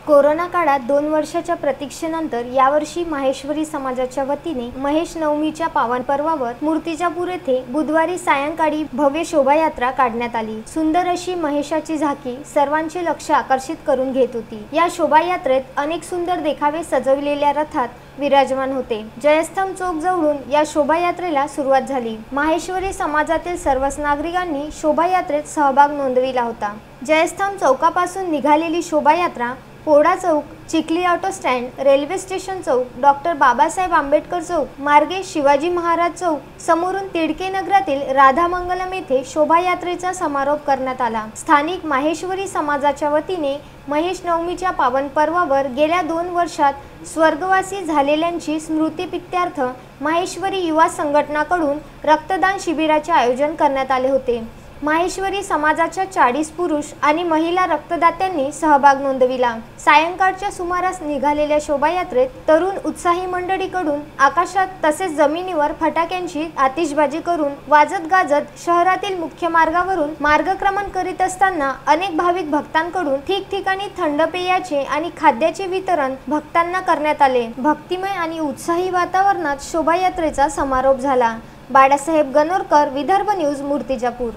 Corona काळात 2 वर्षाच्या प्रतीक्षेनंतर यावर्षी माहेश्वरी समाजाच्या वतीने महेश नवमीच्या पावन पर्वावर मूर्तिजापूर येथे बुधवारी सायंकाळी भव्य शोभायात्रा काढण्यात आली। सुंदर अशी महेशाची झाकी सर्वांचे लक्ष आकर्षित करून घेत होती। या शोभायात्रेत अनेक सुंदर देखावे सजविलेल्या रथात विराजमान होते। जयस्तंभ चौक जवळून या शोभायात्रेला सुरुवात झाली। माहेश्वरी समाजातील सर्वच नागरिकांनी शोभायात्रेत सहभाग नोंदविला होता। जयस्तंभ चौकापासून निघालेली शोभायात्रा पोडा चौक, Chikhli auto stand, railway station चौक, डॉक्टर बाबासाहेब आंबेडकर चौक मार्गे शिवाजी महाराज चौक, समोरून तिडके नगरातील राधा मंगलम येथे शोभायात्रेचा समारोप करण्यात आला। स्थानिक माहेश्वरी समाजाच्या वतीने महेश नवमीच्या पावन पर्वावर गेल्या 2 वर्षात स्वर्गवासी झालेल्यांची स्मृतिप्रीत्यर्थ माहेश्वरी युवा संघटनाकडून रक्तदान शिबिराचे आयोजन करण्यात आले होते। माहेश्वरी समाजाच्या 40 पुरुष आणि महिला रक्तदात्यांनी सहभाग नोंदविला। सायंकाळच्या सुमारास निघालेल्या शोभायात्रेत तरुण उत्साही मंडळीकडून आकाशात तसेच जमिनीवर फटाक्यांची आतिषबाजी करून वाजत गाजत शहरातील मुख्य मार्गावरून मार्गक्रमण करीत असताना अनेक भाविक भक्तांकडून ठिकठिकाणी थंड पेयाचे आणि खाद्याचे वितरण भक्तांना करण्यात आले। भक्तिमय आणि उत्साही वातावरणात शोभायात्रेचा समारोप झाला। बाळासाहेब गणोरकर, विदर्भ न्यूज, मूर्तिजापूर।